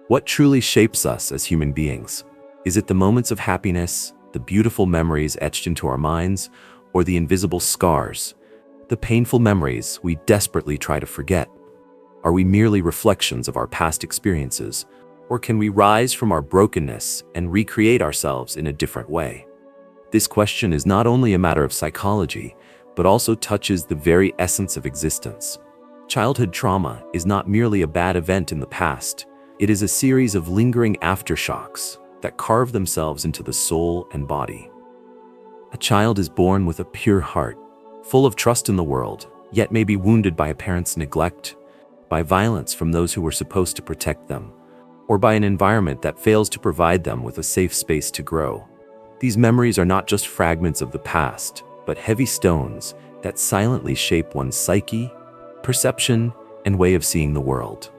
What truly shapes us as human beings? Is it the moments of happiness, the beautiful memories etched into our minds, or the invisible scars, the painful memories we desperately try to forget? Are we merely reflections of our past experiences, or can we rise from our brokenness and recreate ourselves in a different way? This question is not only a matter of psychology, but also touches the very essence of existence. Childhood trauma is not merely a bad event in the past. It is a series of lingering aftershocks that carve themselves into the soul and body. A child is born with a pure heart, full of trust in the world, yet may be wounded by a parent's neglect, by violence from those who were supposed to protect them, or by an environment that fails to provide them with a safe space to grow. These memories are not just fragments of the past, but heavy stones that silently shape one's psyche, perception, and way of seeing the world.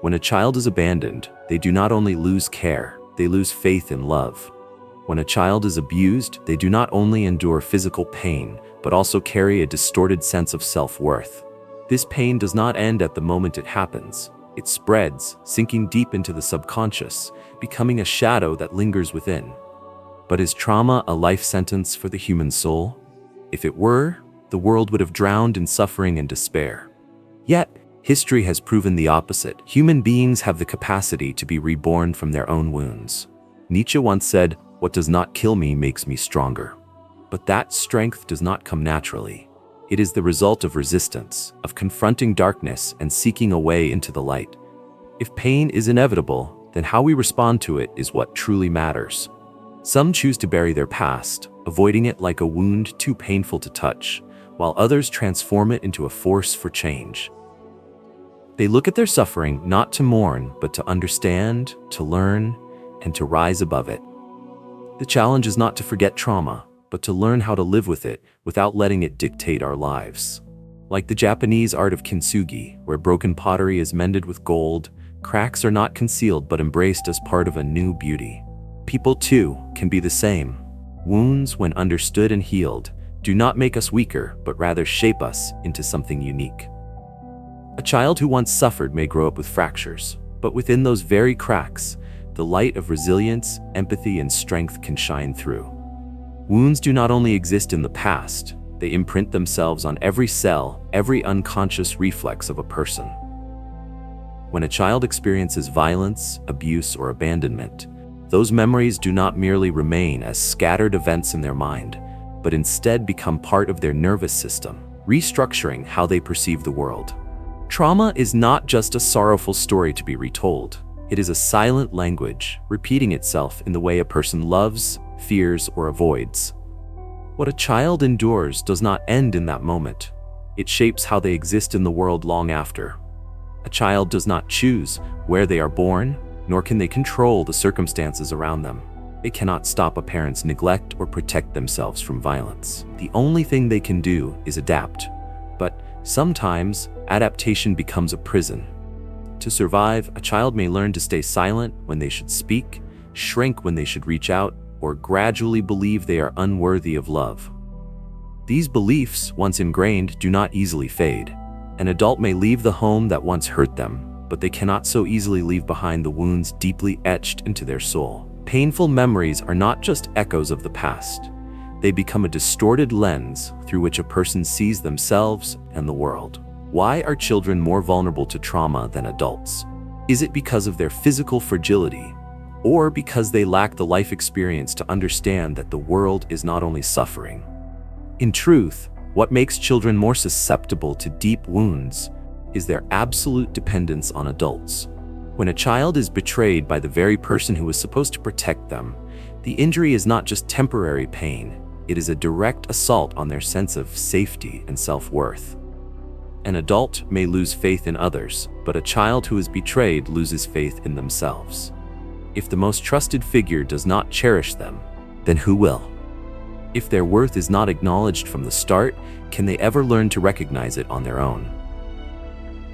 When a child is abandoned, they do not only lose care, they lose faith in love. When a child is abused, they do not only endure physical pain, but also carry a distorted sense of self-worth. This pain does not end at the moment it happens. It spreads, sinking deep into the subconscious, becoming a shadow that lingers within. But is trauma a life sentence for the human soul? If it were, the world would have drowned in suffering and despair. Yet, history has proven the opposite. Human beings have the capacity to be reborn from their own wounds. Nietzsche once said, "What does not kill me makes me stronger." But that strength does not come naturally. It is the result of resistance, of confronting darkness and seeking a way into the light. If pain is inevitable, then how we respond to it is what truly matters. Some choose to bury their past, avoiding it like a wound too painful to touch, while others transform it into a force for change. They look at their suffering not to mourn, but to understand, to learn, and to rise above it. The challenge is not to forget trauma, but to learn how to live with it without letting it dictate our lives. Like the Japanese art of kintsugi, where broken pottery is mended with gold, cracks are not concealed but embraced as part of a new beauty. People, too, can be the same. Wounds, when understood and healed, do not make us weaker, but rather shape us into something unique. A child who once suffered may grow up with fractures, but within those very cracks, the light of resilience, empathy, and strength can shine through. Wounds do not only exist in the past, they imprint themselves on every cell, every unconscious reflex of a person. When a child experiences violence, abuse, or abandonment, those memories do not merely remain as scattered events in their mind, but instead become part of their nervous system, restructuring how they perceive the world. Trauma is not just a sorrowful story to be retold. It is a silent language, repeating itself in the way a person loves, fears, or avoids. What a child endures does not end in that moment. It shapes how they exist in the world long after. A child does not choose where they are born, nor can they control the circumstances around them. They cannot stop a parent's neglect or protect themselves from violence. The only thing they can do is adapt. But sometimes, adaptation becomes a prison. To survive, a child may learn to stay silent when they should speak, shrink when they should reach out, or gradually believe they are unworthy of love. These beliefs, once ingrained, do not easily fade. An adult may leave the home that once hurt them, but they cannot so easily leave behind the wounds deeply etched into their soul. Painful memories are not just echoes of the past. They become a distorted lens through which a person sees themselves and the world. Why are children more vulnerable to trauma than adults? Is it because of their physical fragility, or because they lack the life experience to understand that the world is not only suffering? In truth, what makes children more susceptible to deep wounds is their absolute dependence on adults. When a child is betrayed by the very person who was supposed to protect them, the injury is not just temporary pain, it is a direct assault on their sense of safety and self-worth. An adult may lose faith in others, but a child who is betrayed loses faith in themselves. If the most trusted figure does not cherish them, then who will? If their worth is not acknowledged from the start, can they ever learn to recognize it on their own?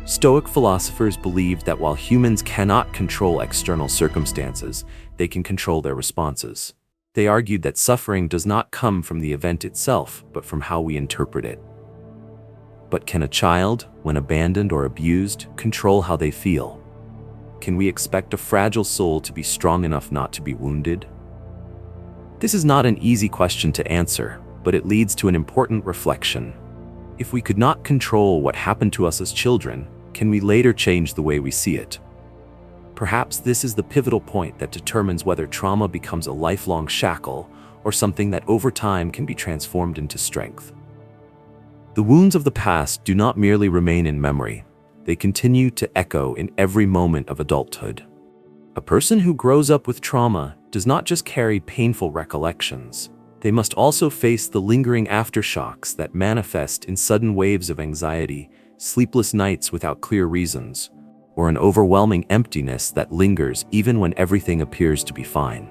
Stoic philosophers believed that while humans cannot control external circumstances, they can control their responses. They argued that suffering does not come from the event itself, but from how we interpret it. But can a child, when abandoned or abused, control how they feel? can we expect a fragile soul to be strong enough not to be wounded? This is not an easy question to answer, but it leads to an important reflection. If we could not control what happened to us as children, can we later change the way we see it? Perhaps this is the pivotal point that determines whether trauma becomes a lifelong shackle or something that over time can be transformed into strength. The wounds of the past do not merely remain in memory, they continue to echo in every moment of adulthood. A person who grows up with trauma does not just carry painful recollections, they must also face the lingering aftershocks that manifest in sudden waves of anxiety, sleepless nights without clear reasons, or an overwhelming emptiness that lingers even when everything appears to be fine.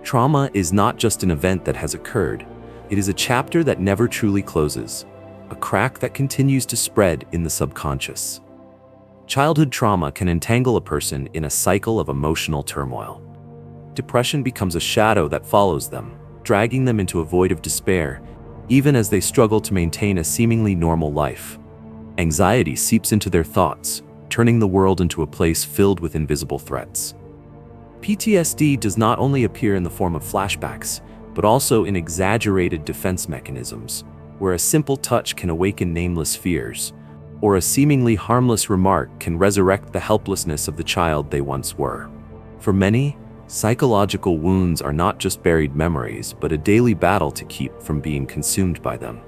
Trauma is not just an event that has occurred, it is a chapter that never truly closes, a crack that continues to spread in the subconscious. Childhood trauma can entangle a person in a cycle of emotional turmoil. Depression becomes a shadow that follows them, dragging them into a void of despair, even as they struggle to maintain a seemingly normal life. Anxiety seeps into their thoughts, turning the world into a place filled with invisible threats. PTSD does not only appear in the form of flashbacks, but also in exaggerated defense mechanisms, where a simple touch can awaken nameless fears, or a seemingly harmless remark can resurrect the helplessness of the child they once were. For many, psychological wounds are not just buried memories, but a daily battle to keep from being consumed by them.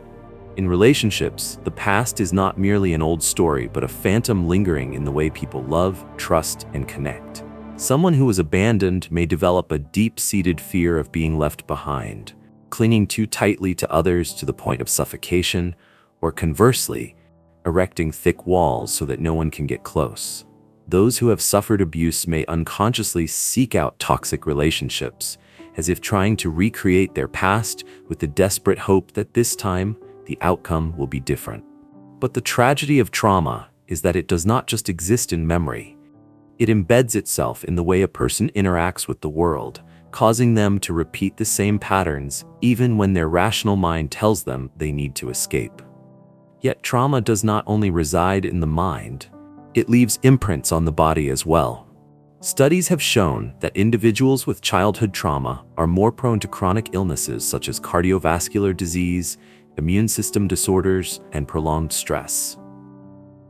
In relationships, the past is not merely an old story, but a phantom lingering in the way people love, trust, and connect. Someone who was abandoned may develop a deep-seated fear of being left behind, clinging too tightly to others to the point of suffocation, or conversely, erecting thick walls so that no one can get close. Those who have suffered abuse may unconsciously seek out toxic relationships, as if trying to recreate their past with the desperate hope that this time, the outcome will be different. But the tragedy of trauma is that it does not just exist in memory. It embeds itself in the way a person interacts with the world, causing them to repeat the same patterns even when their rational mind tells them they need to escape. Yet trauma does not only reside in the mind, it leaves imprints on the body as well. Studies have shown that individuals with childhood trauma are more prone to chronic illnesses such as cardiovascular disease, immune system disorders, and prolonged stress.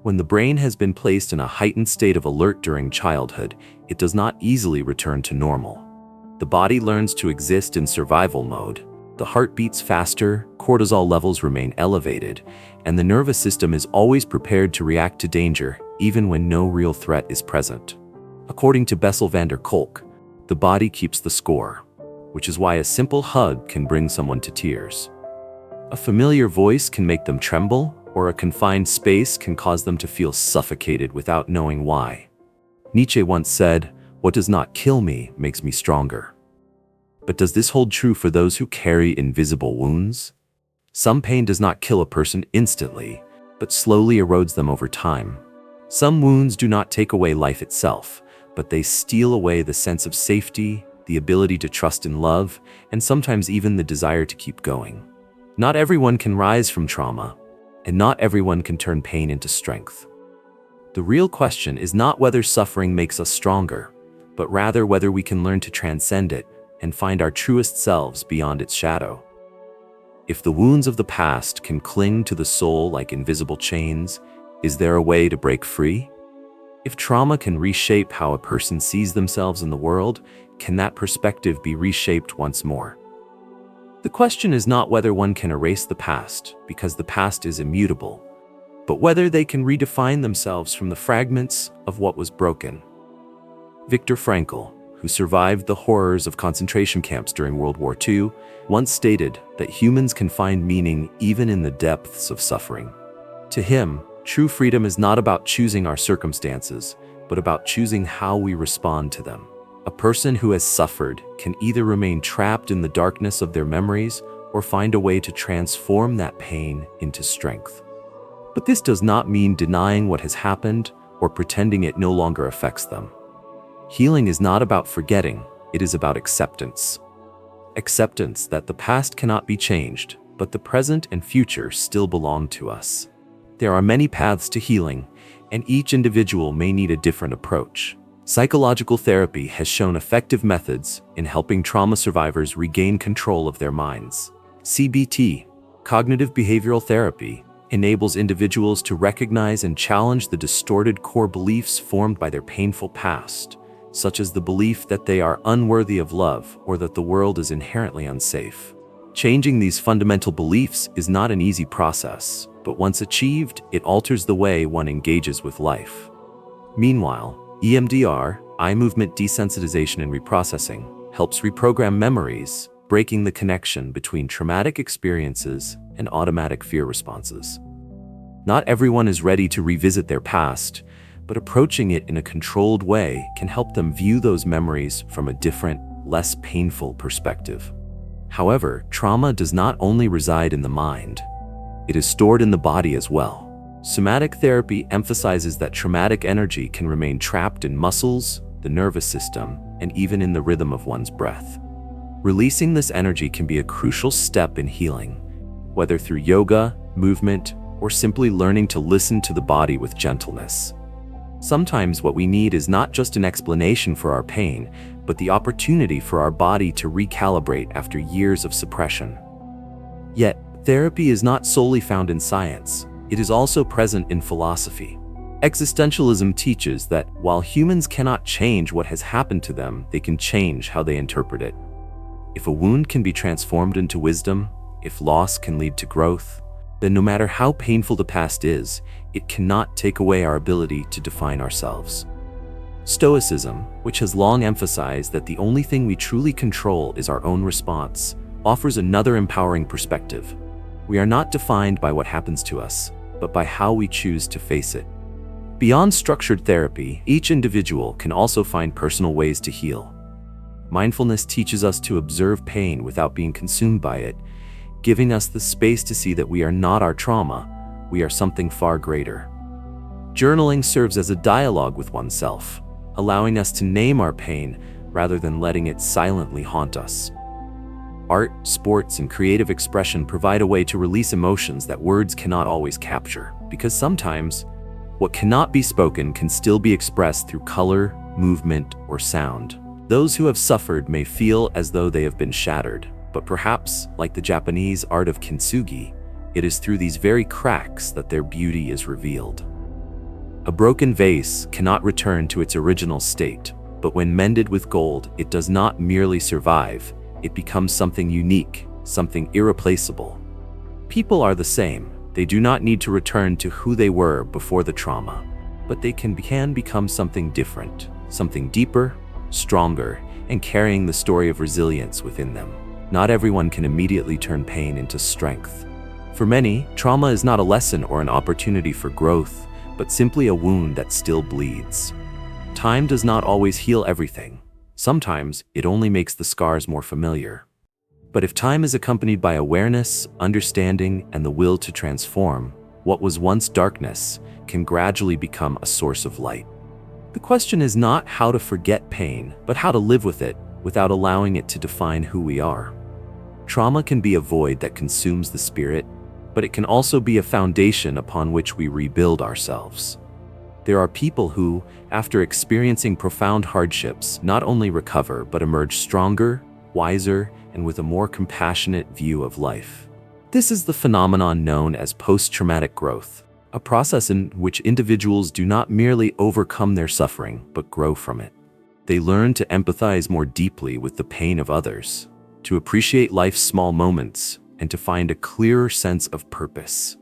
When the brain has been placed in a heightened state of alert during childhood, it does not easily return to normal. The body learns to exist in survival mode. The heart beats faster, cortisol levels remain elevated, and the nervous system is always prepared to react to danger, even when no real threat is present. According to Bessel van der Kolk, the body keeps the score, which is why a simple hug can bring someone to tears. A familiar voice can make them tremble, or a confined space can cause them to feel suffocated without knowing why. Nietzsche once said, "What does not kill me makes me stronger." But does this hold true for those who carry invisible wounds? Some pain does not kill a person instantly, but slowly erodes them over time. Some wounds do not take away life itself, but they steal away the sense of safety, the ability to trust in love, and sometimes even the desire to keep going. Not everyone can rise from trauma, and not everyone can turn pain into strength. The real question is not whether suffering makes us stronger, but rather whether we can learn to transcend it and find our truest selves beyond its shadow. If the wounds of the past can cling to the soul like invisible chains, is there a way to break free? If trauma can reshape how a person sees themselves in the world, can that perspective be reshaped once more? The question is not whether one can erase the past, because the past is immutable, but whether they can redefine themselves from the fragments of what was broken. Viktor Frankl, who survived the horrors of concentration camps during World War II, once stated that humans can find meaning even in the depths of suffering. To him, true freedom is not about choosing our circumstances, but about choosing how we respond to them. A person who has suffered can either remain trapped in the darkness of their memories or find a way to transform that pain into strength. But this does not mean denying what has happened or pretending it no longer affects them. Healing is not about forgetting, it is about acceptance. Acceptance that the past cannot be changed, but the present and future still belong to us. There are many paths to healing, and each individual may need a different approach. Psychological therapy has shown effective methods in helping trauma survivors regain control of their minds. CBT, cognitive behavioral therapy, enables individuals to recognize and challenge the distorted core beliefs formed by their painful past, such as the belief that they are unworthy of love or that the world is inherently unsafe. Changing these fundamental beliefs is not an easy process, but once achieved, it alters the way one engages with life. Meanwhile, EMDR, eye movement desensitization and reprocessing, helps reprogram memories, breaking the connection between traumatic experiences and automatic fear responses. Not everyone is ready to revisit their past, but approaching it in a controlled way can help them view those memories from a different, less painful perspective. However, trauma does not only reside in the mind. It is stored in the body as well. Somatic therapy emphasizes that traumatic energy can remain trapped in muscles, the nervous system, and even in the rhythm of one's breath. Releasing this energy can be a crucial step in healing, whether through yoga, movement, or simply learning to listen to the body with gentleness. Sometimes what we need is not just an explanation for our pain, but the opportunity for our body to recalibrate after years of suppression. Yet, therapy is not solely found in science. It is also present in philosophy. Existentialism teaches that while humans cannot change what has happened to them, they can change how they interpret it. If a wound can be transformed into wisdom, if loss can lead to growth, then no matter how painful the past is, it cannot take away our ability to define ourselves. Stoicism, which has long emphasized that the only thing we truly control is our own response, offers another empowering perspective. We are not defined by what happens to us, but by how we choose to face it. Beyond structured therapy, each individual can also find personal ways to heal. Mindfulness teaches us to observe pain without being consumed by it, giving us the space to see that we are not our trauma, we are something far greater. Journaling serves as a dialogue with oneself, allowing us to name our pain rather than letting it silently haunt us. Art, sports, and creative expression provide a way to release emotions that words cannot always capture, because sometimes what cannot be spoken can still be expressed through color, movement, or sound. Those who have suffered may feel as though they have been shattered, but perhaps, like the Japanese art of kintsugi, it is through these very cracks that their beauty is revealed. A broken vase cannot return to its original state, but when mended with gold, it does not merely survive, it becomes something unique, something irreplaceable. People are the same. They do not need to return to who they were before the trauma, but they can become something different, something deeper, stronger, and carrying the story of resilience within them. Not everyone can immediately turn pain into strength. For many, trauma is not a lesson or an opportunity for growth, but simply a wound that still bleeds. Time does not always heal everything. Sometimes it only makes the scars more familiar. But if time is accompanied by awareness, understanding, and the will to transform, what was once darkness can gradually become a source of light. The question is not how to forget pain, but how to live with it without allowing it to define who we are. Trauma can be a void that consumes the spirit, but it can also be a foundation upon which we rebuild ourselves. There are people who, after experiencing profound hardships, not only recover but emerge stronger, wiser, and with a more compassionate view of life. This is the phenomenon known as post-traumatic growth, a process in which individuals do not merely overcome their suffering but grow from it. They learn to empathize more deeply with the pain of others, to appreciate life's small moments, and to find a clearer sense of purpose.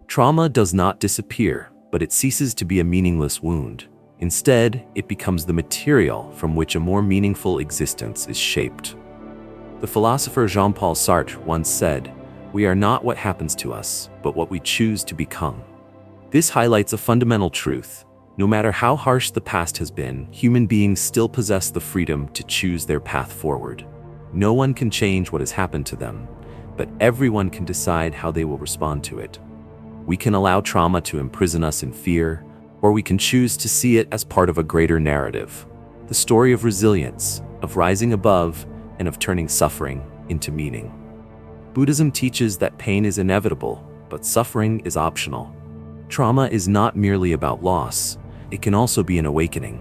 Trauma does not disappear, but it ceases to be a meaningless wound. Instead, it becomes the material from which a more meaningful existence is shaped. The philosopher Jean-Paul Sartre once said, "We are not what happens to us, but what we choose to become." This highlights a fundamental truth. No matter how harsh the past has been, human beings still possess the freedom to choose their path forward. No one can change what has happened to them, but everyone can decide how they will respond to it. We can allow trauma to imprison us in fear, or we can choose to see it as part of a greater narrative. The story of resilience, of rising above, and of turning suffering into meaning. Buddhism teaches that pain is inevitable, but suffering is optional. Trauma is not merely about loss, it can also be an awakening.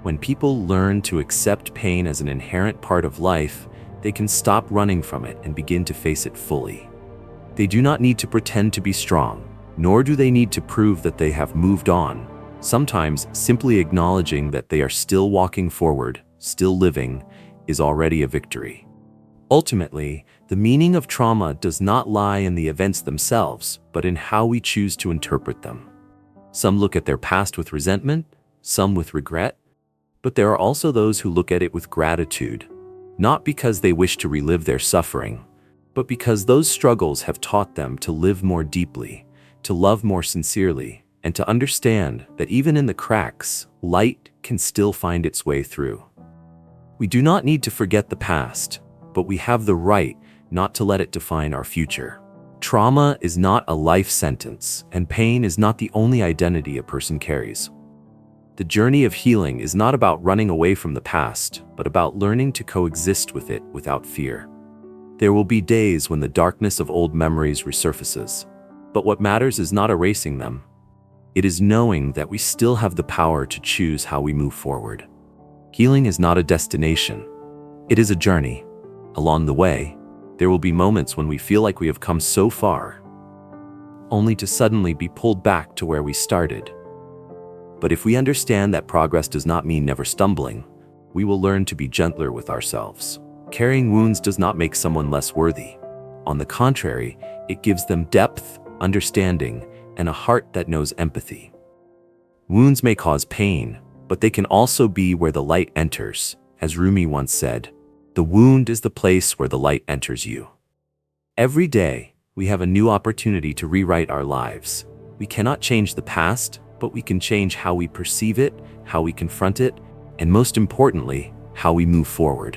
When people learn to accept pain as an inherent part of life, they can stop running from it and begin to face it fully. They do not need to pretend to be strong, nor do they need to prove that they have moved on. Sometimes simply acknowledging that they are still walking forward, still living, is already a victory. Ultimately, the meaning of trauma does not lie in the events themselves, but in how we choose to interpret them. Some look at their past with resentment, some with regret, but there are also those who look at it with gratitude, not because they wish to relive their suffering, but because those struggles have taught them to live more deeply, to love more sincerely, and to understand that even in the cracks, light can still find its way through. We do not need to forget the past, but we have the right not to let it define our future. Trauma is not a life sentence, and pain is not the only identity a person carries. The journey of healing is not about running away from the past, but about learning to coexist with it without fear. There will be days when the darkness of old memories resurfaces, but what matters is not erasing them. It is knowing that we still have the power to choose how we move forward. Healing is not a destination. It is a journey. Along the way, there will be moments when we feel like we have come so far, only to suddenly be pulled back to where we started. But if we understand that progress does not mean never stumbling, we will learn to be gentler with ourselves. Carrying wounds does not make someone less worthy. On the contrary, it gives them depth, understanding, and a heart that knows empathy. Wounds may cause pain, but they can also be where the light enters. As Rumi once said, "The wound is the place where the light enters you." Every day, we have a new opportunity to rewrite our lives. We cannot change the past, but we can change how we perceive it, how we confront it, and most importantly, how we move forward.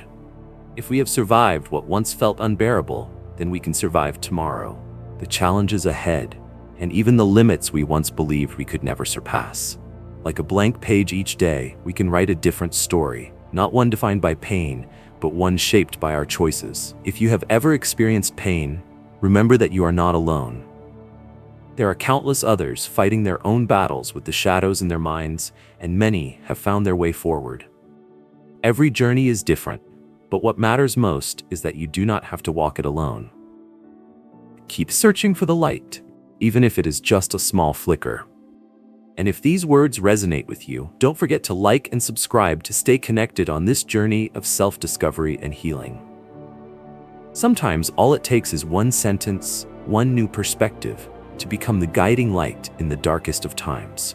If we have survived what once felt unbearable, then we can survive tomorrow, the challenges ahead, and even the limits we once believed we could never surpass. Like a blank page each day, we can write a different story, not one defined by pain, but one shaped by our choices. If you have ever experienced pain, remember that you are not alone. There are countless others fighting their own battles with the shadows in their minds, and many have found their way forward. Every journey is different, but what matters most is that you do not have to walk it alone. Keep searching for the light, even if it is just a small flicker. And if these words resonate with you, don't forget to like and subscribe to stay connected on this journey of self-discovery and healing. Sometimes all it takes is one sentence, one new perspective, to become the guiding light in the darkest of times.